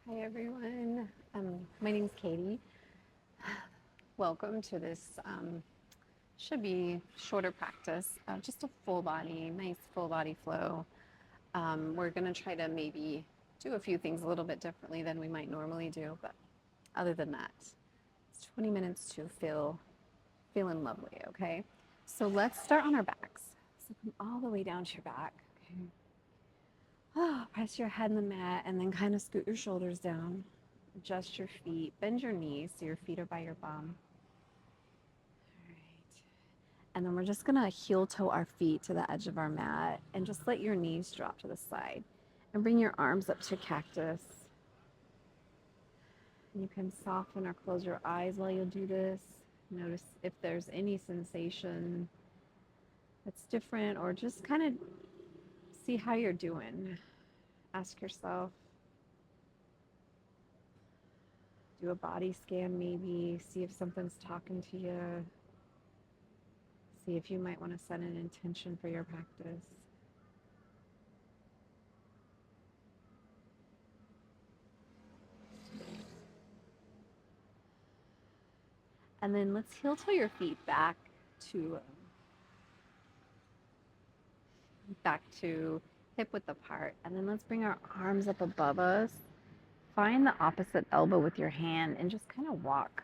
Hi everyone. My name's Katie. Welcome to this should be shorter practice, just a full body, nice full body flow. We're going to try to maybe do a few things a little bit differently than we might normally do, but other than that, it's 20 minutes to feel feeling lovely. Okay, so let's start on our backs. So come all the way down to your back. Okay. Press your head in the mat and then kind of scoot your shoulders down. Adjust your feet, bend your knees so your feet are by your bum. All right. And then we're just gonna heel toe our feet to the edge of our mat and just let your knees drop to the side. And bring your arms up to cactus. And you can soften or close your eyes while you do this. Notice if there's any sensation that's different, or just kind of see how you're doing. Ask yourself, do a body scan maybe, see if something's talking to you. See if you might want to set an intention for your practice. And then let's heel toe your feet to back to hip width apart. And then let's bring our arms up above us. Find the opposite elbow with your hand and just kind of walk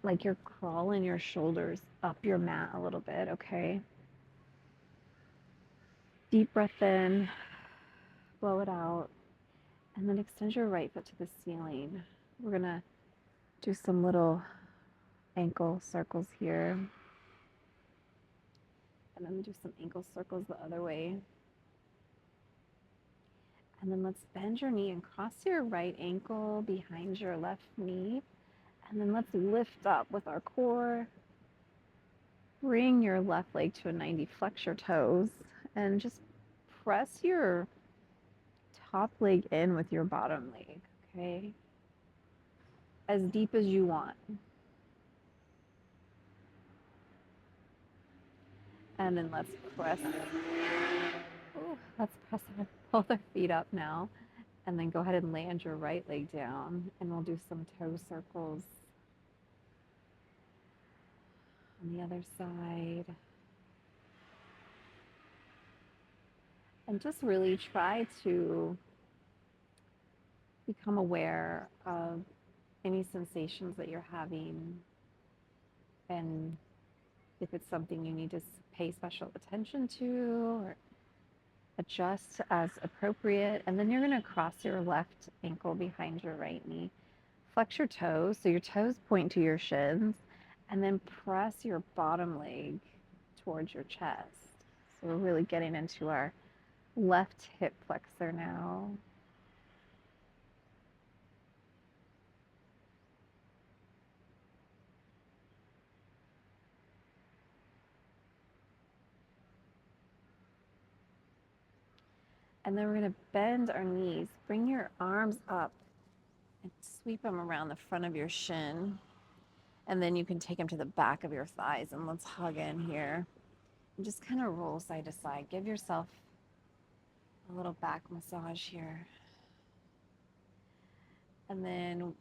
like you're crawling your shoulders up your mat a little bit, okay? Deep breath in, blow it out, and then extend your right foot to the ceiling. We're gonna do some little ankle circles here. And then do some ankle circles the other way. And then let's bend your knee and cross your right ankle behind your left knee. And then let's lift up with our core. Bring your left leg to a 90, flex your toes, and just press your top leg in with your bottom leg, okay? As deep as you want. And then let's press, both our feet up now. And then go ahead and land your right leg down, and we'll do some toe circles on the other side. And just really try to become aware of any sensations that you're having, and if it's something you need to pay special attention to or adjust as appropriate. And then you're going to cross your left ankle behind your right knee. Flex your toes so your toes point to your shins, and then press your bottom leg towards your chest. So we're really getting into our left hip flexor now. And then we're going to bend our knees. Bring your arms up and sweep them around the front of your shin. And then you can take them to the back of your thighs. And let's hug in here. And just kind of roll side to side. Give yourself a little back massage here. And then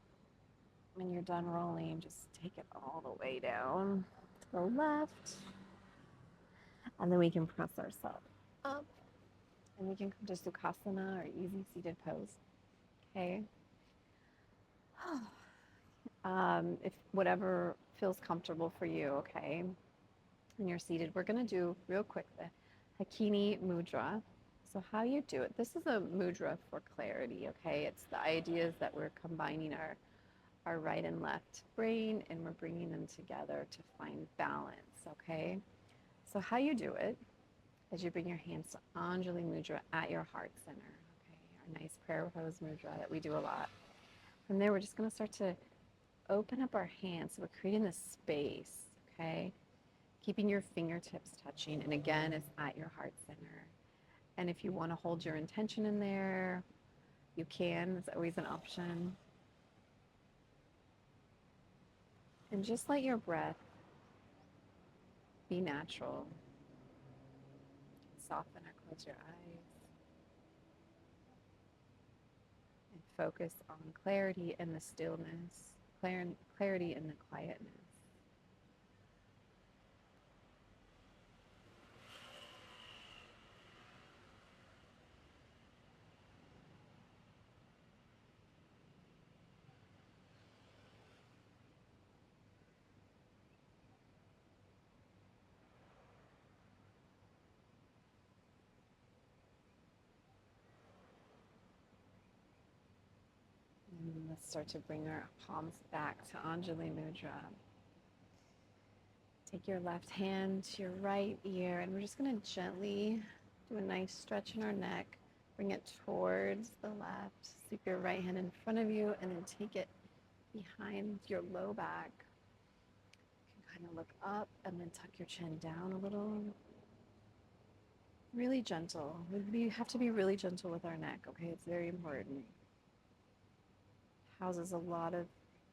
when you're done rolling, just take it all the way down to the left. And then we can press ourselves up. And we can come to Sukhasana or easy seated pose. Okay. If whatever feels comfortable for you, okay. And you're seated, we're going to do real quick the Hakini Mudra. So how you do it, this is a mudra for clarity, okay? It's the idea is that we're combining our right and left brain, and we're bringing them together to find balance, okay? So how you do it is you bring your hands to Anjali Mudra at your heart center, okay? Our nice prayer pose mudra that we do a lot. From there, we're just going to start to open up our hands. So we're creating this space, okay? Keeping your fingertips touching. And again, it's at your heart center. And if you want to hold your intention in there, you can. It's always an option. And just let your breath be natural. Soften or close your eyes. And focus on clarity and the stillness, clarity and the quietness. And let's start to bring our palms back to Anjali Mudra. Take your left hand to your right ear, and we're just going to gently do a nice stretch in our neck. Bring it towards the left. Sweep your right hand in front of you, and then take it behind your low back. You can kind of look up, and then tuck your chin down a little. Really gentle. We have to be really gentle with our neck, okay? It's very important. Houses a lot of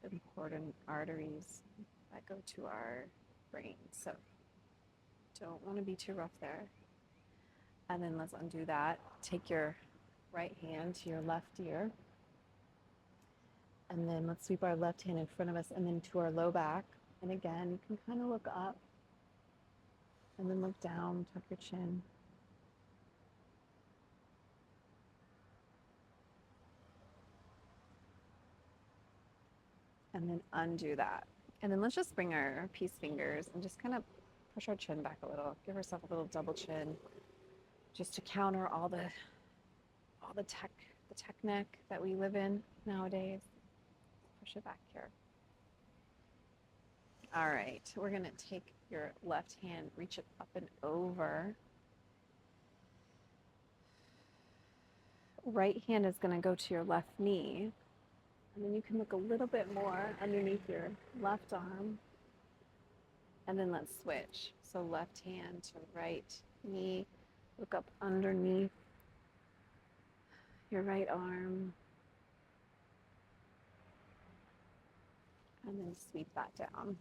important arteries that go to our brain, so don't want to be too rough there. And then let's undo that. Take your right hand to your left ear, and then let's sweep our left hand in front of us and then to our low back. And again, you can kind of look up and then look down, tuck your chin. And then undo that. And then let's just bring our peace fingers and just kind of push our chin back a little. Give ourselves a little double chin, just to counter all the tech neck that we live in nowadays. Push it back here. All right, we're gonna take your left hand, reach it up and over. Right hand is gonna go to your left knee. And then you can look a little bit more underneath your left arm. And then let's switch. So left hand to right knee. Look up underneath your right arm. And then sweep that down.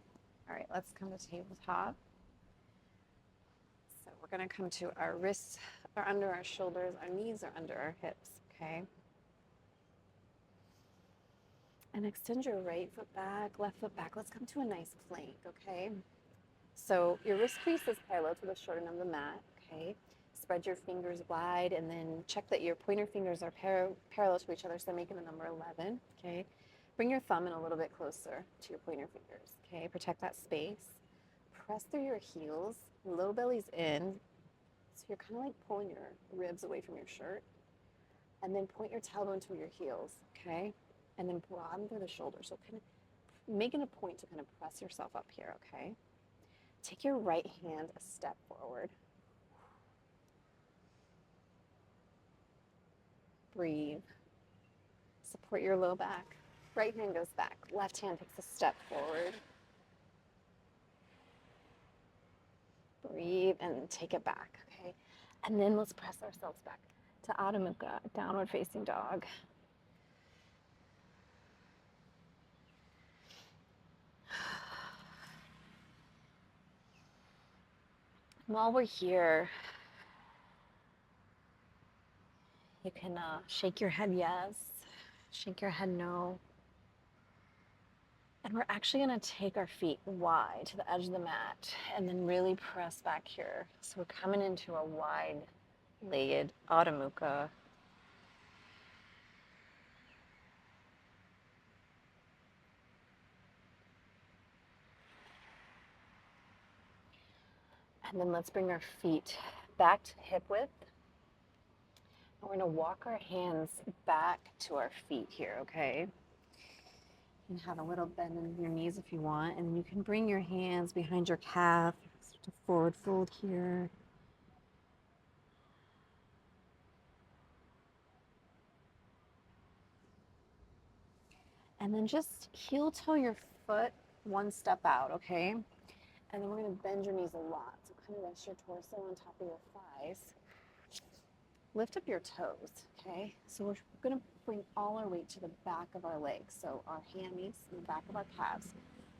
All right, let's come to tabletop. So we're going to come to our wrists are under our shoulders. Our knees are under our hips, okay? And extend your right foot back, left foot back. Let's come to a nice plank, okay? So your wrist crease is parallel to the short end of the mat, okay? Spread your fingers wide and then check that your pointer fingers are parallel to each other, so making the number 11, okay? Bring your thumb in a little bit closer to your pointer fingers, okay? Protect that space. Press through your heels, low belly's in, so you're kind of like pulling your ribs away from your shirt, and then point your tailbone to your heels, okay? And then broaden through the shoulders. So kind of making a point to kind of press yourself up here, okay? Take your right hand a step forward. Breathe. Support your low back. Right hand goes back. Left hand takes a step forward. Breathe and take it back, okay? And then let's press ourselves back to Adho Mukha, downward facing dog. While we're here, you can shake your head yes, shake your head no. And we're actually going to take our feet wide to the edge of the mat and then really press back here. So we're coming into a wide-legged Adho Mukha. And then let's bring our feet back to hip width. And we're going to walk our hands back to our feet here, okay? You can have a little bend in your knees if you want, and you can bring your hands behind your calf, start to forward fold here. And then just heel toe your foot one step out, okay? And then we're going to bend your knees a lot. So kind of rest your torso on top of your thighs. Lift up your toes, okay? So we're going to bring all our weight to the back of our legs. So our hammies and the back of our calves,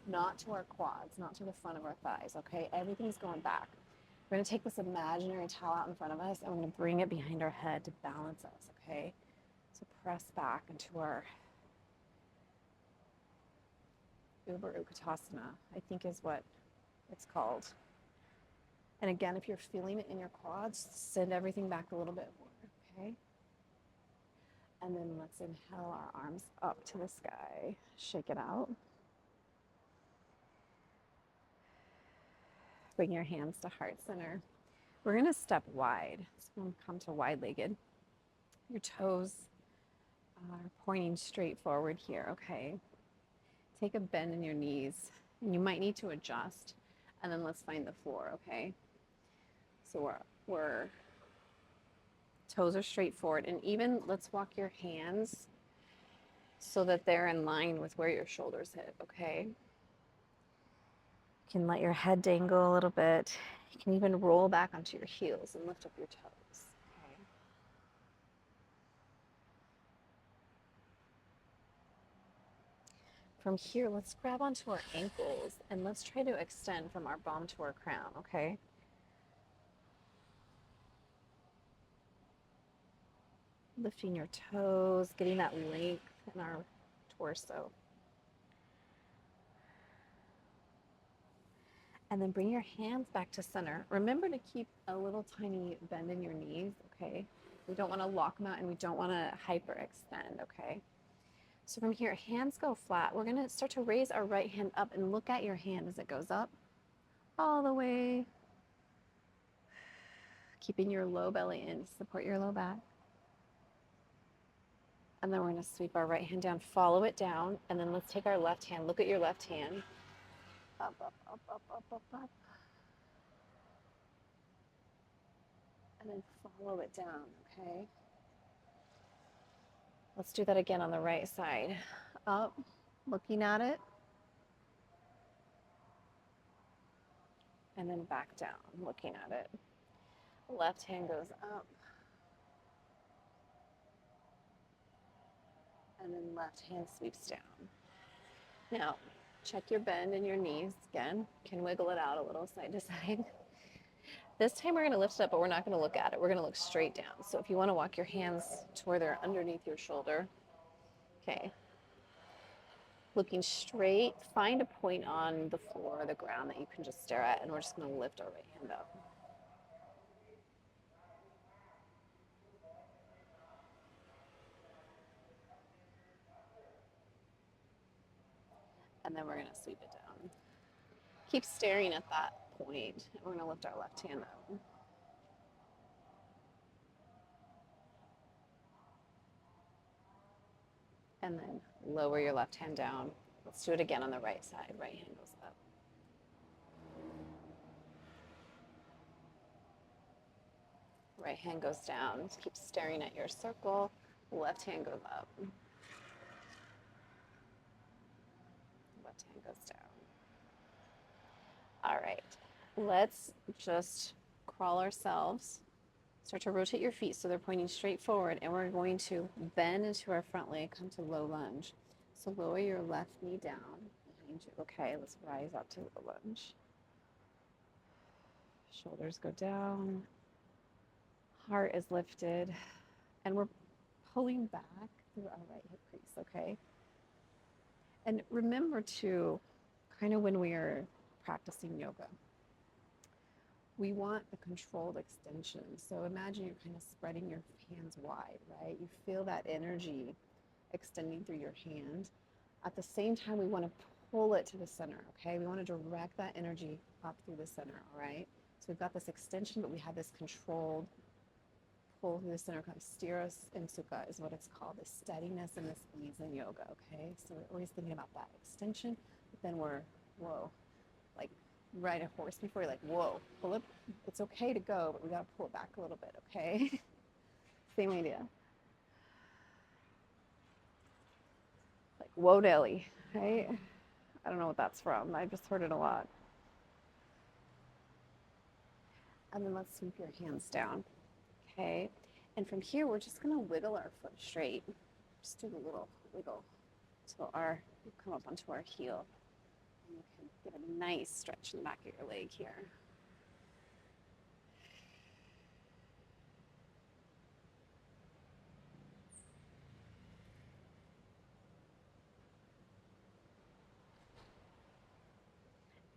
not to our quads, not to the front of our thighs, okay? Everything's going back. We're going to take this imaginary towel out in front of us and we're going to bring it behind our head to balance us, okay? So So press back into our Uber Utkatasana, I think is what it's called. And again, if you're feeling it in your quads, send everything back a little bit more, okay? And then let's inhale our arms up to the sky. Shake it out. Bring your hands to heart center. We're gonna step wide. So we're gonna come to wide-legged. Your toes are pointing straight forward here, okay? Take a bend in your knees, and you might need to adjust, and then let's find the floor, okay? So we're toes are straight forward, and even let's walk your hands so that they're in line with where your shoulders hit, okay? You can let your head dangle a little bit. You can even roll back onto your heels and lift up your toes, okay? From here, let's grab onto our ankles and let's try to extend from our bum to our crown, okay? Lifting your toes, getting that length in our torso. And then bring your hands back to center. Remember to keep a little tiny bend in your knees, okay? We don't want to lock them out and we don't want to hyperextend, okay? So from here, hands go flat. We're going to start to raise our right hand up and look at your hand as it goes up all the way. Keeping your low belly in, support your low back. And then we're going to sweep our right hand down, follow it down, and then let's take our left hand, look at your left hand. Up, up, up, up, up, up, up. And then follow it down, okay? Let's do that again on the right side. Up, looking at it. And then back down, looking at it. Left hand goes up. And then left hand sweeps down. Now, check your bend in your knees again. Can wiggle it out a little side to side. This time we're going to lift it up, but we're not going to look at it. We're going to look straight down. So if you want to walk your hands to where they're underneath your shoulder. Okay. Looking straight, find a point on the floor or the ground that you can just stare at, and we're just going to lift our right hand up. And then we're going to sweep it down. Keep staring at that point, and we're going to lift our left hand up. And then lower your left hand down. Let's do it again on the right side. Right hand goes up. Right hand goes down. Just keep staring at your circle. Left hand goes up. Left hand goes down. All right. Let's just crawl ourselves. Start to rotate your feet so they're pointing straight forward, and we're going to bend into our front leg, come to low lunge. So lower your left knee down behind you. Okay, let's rise up to the lunge. Shoulders go down. Heart is lifted. And we're pulling back through our right hip crease, okay? And remember to, kind of when we are practicing yoga, we want a controlled extension. So imagine you're kind of spreading your hands wide, right? You feel that energy extending through your hand. At the same time, we want to pull it to the center, okay? We want to direct that energy up through the center, all right? So we've got this extension, but we have this controlled pull through the center. Kind of steer us in sukha is what it's called, this steadiness and this ease in yoga, okay? So we're always thinking about that extension, but then we're, whoa, like ride a horse before you're like, whoa, pull it. It's okay to go, but we got to pull it back a little bit, okay? Same idea. Like, whoa, Delhi, right? I don't know what that's from. I just heard it a lot. And then let's sweep your hands down, okay? And from here, we're just gonna wiggle our foot straight. Just do a little wiggle until we come up onto our heel. And you can get a nice stretch in the back of your leg here.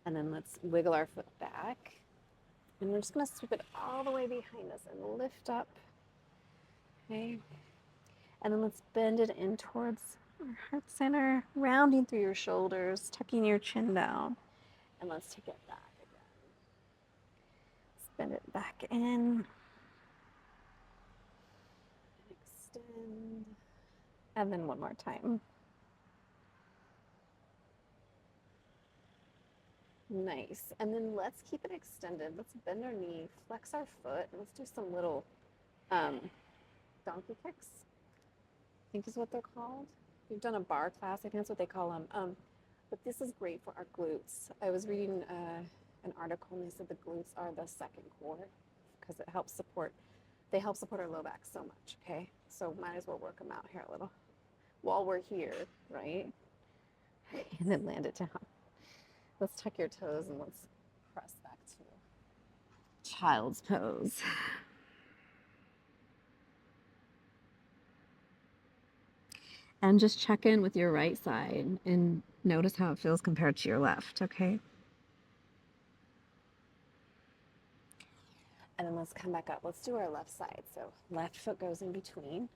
And then let's wiggle our foot back. And we're just going to sweep it all the way behind us and lift up. Okay. And then let's bend it in towards our heart center, rounding through your shoulders, tucking your chin down. And let's take it back again. Bend it back in. Extend. And then one more time. Nice. And then let's keep it extended. Let's bend our knee, flex our foot, and let's do some little donkey kicks, I think is what they're called. We've done a bar class, I think that's what they call them. But this is great for our glutes. I was reading an article and they said the glutes are the second core because it helps support, they help support our low back so much, okay? So might as well work them out here a little while we're here, right? And then land it down. Let's tuck your toes and let's press back to child's pose. And just check in with your right side and notice how it feels compared to your left, okay? And then let's come back up. Let's do our left side. So left foot goes in between.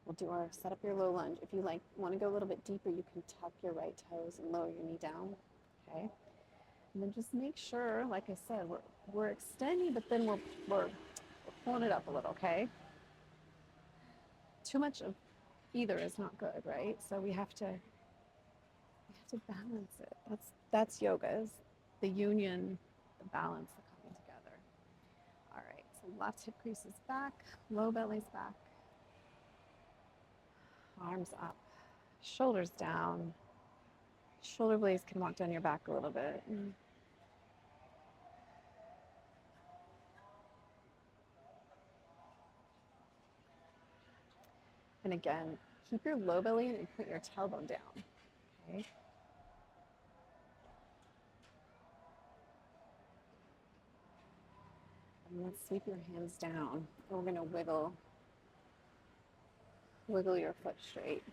We'll do our, set up your low lunge. If you want to go a little bit deeper, you can tuck your right toes and lower your knee down, okay? And then just make sure, like I said, we're extending, but then we're pulling it up a little, okay? Too much of either is not good, right? So we have to balance it. That's yoga, is the union, the balance, the coming together. All right, so left hip creases back, low belly's back, arms up, shoulders down. Shoulder blades can walk down your back a little bit. And again, keep your low belly in and put your tailbone down, okay? And let's sweep your hands down. And we're gonna wiggle your foot straight.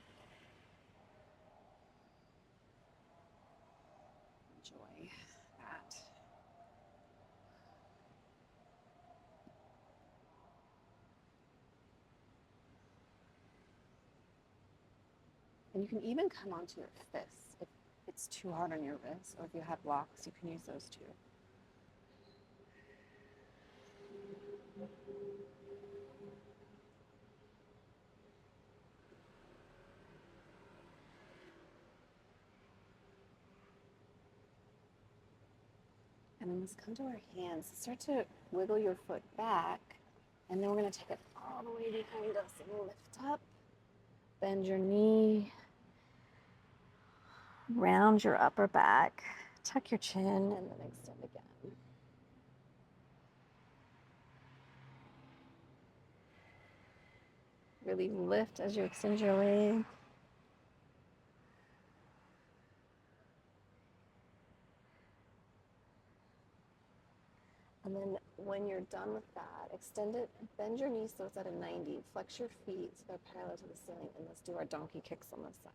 Enjoy that. And you can even come onto your fists if it's too hard on your wrists, or if you have blocks, you can use those too. And then let's come to our hands. Start to wiggle your foot back, and then we're going to take it all the way behind us and lift up. Bend your knee, round your upper back, tuck your chin, and then extend again. Really lift as you extend your leg. And then when you're done with that, extend it, bend your knees so it's at a 90, flex your feet so they're parallel to the ceiling, and let's do our donkey kicks on this side.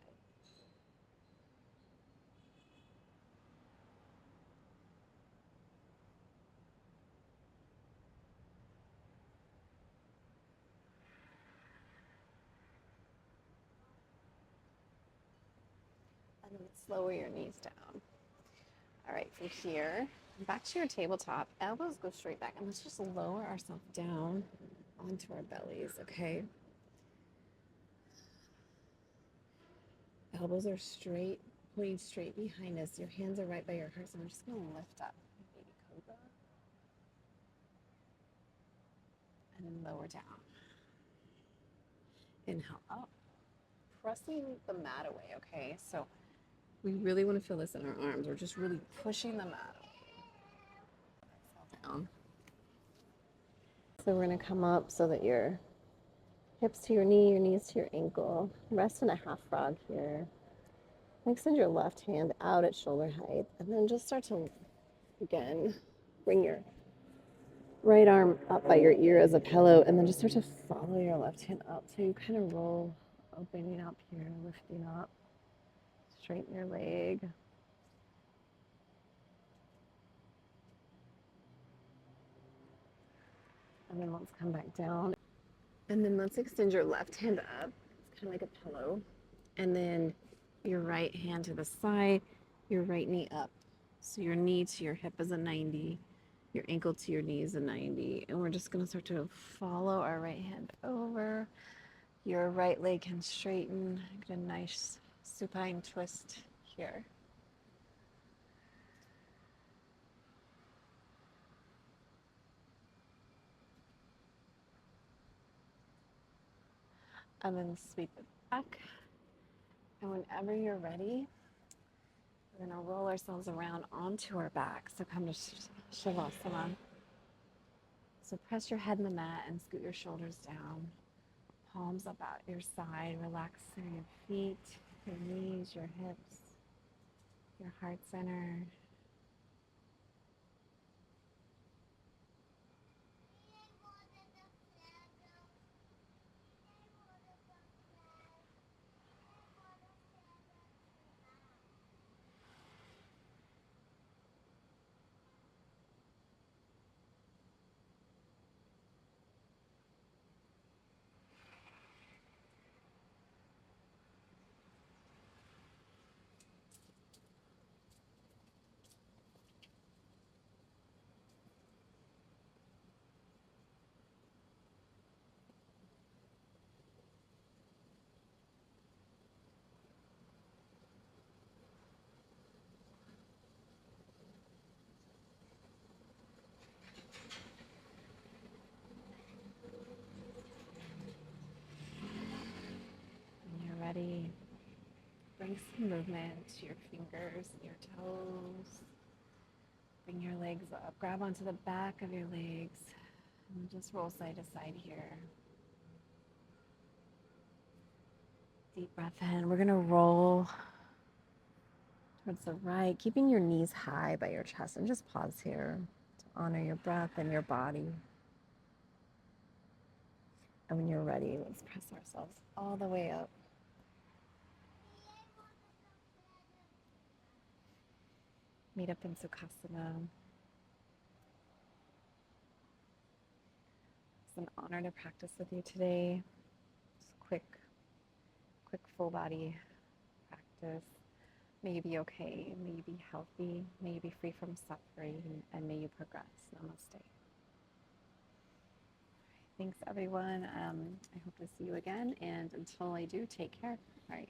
And then let's lower your knees down. All right, from here, back to your tabletop, elbows go straight back, and let's just lower ourselves down onto our bellies, okay? Elbows are straight, pointing straight behind us. Your hands are right by your heart, so I'm just gonna lift up, baby cobra. And then lower down. Inhale up, pressing the mat away, okay? So we really want to feel this in our arms. We're just really pushing the mat down. So we're going to come up so that your hips to your knee, your knees to your ankle. Rest in a half frog here. Extend your left hand out at shoulder height, and then just start to, again, bring your right arm up by your ear as a pillow, and then just start to follow your left hand up. So you kind of roll, opening up here, lifting up. Straighten your leg. And then let's come back down. And then let's extend your left hand up. It's kind of like a pillow. And then your right hand to the side, your right knee up. So your knee to your hip is a 90, your ankle to your knee is a 90. And we're just going to start to follow our right hand over. Your right leg can straighten. Get a nice supine twist here. And then sweep it back. And whenever you're ready, we're going to roll ourselves around onto our back. So come to Savasana. So press your head in the mat and scoot your shoulders down. Palms up at your side. Relax through your feet, your knees, your hips, your heart center. When you're ready, bring some movement to your fingers, your toes. Bring your legs up. Grab onto the back of your legs and just roll side to side here. Deep breath in. We're going to roll towards the right, keeping your knees high by your chest, and just pause here to honor your breath and your body. And when you're ready, let's press ourselves all the way up. Meet up in Sukhasana. It's an honor to practice with you today. Just quick full body practice. May you be okay, may you be healthy, may you be free from suffering, and may you progress. Namaste. Thanks, everyone. I hope to see you again, and until I do, take care. All right.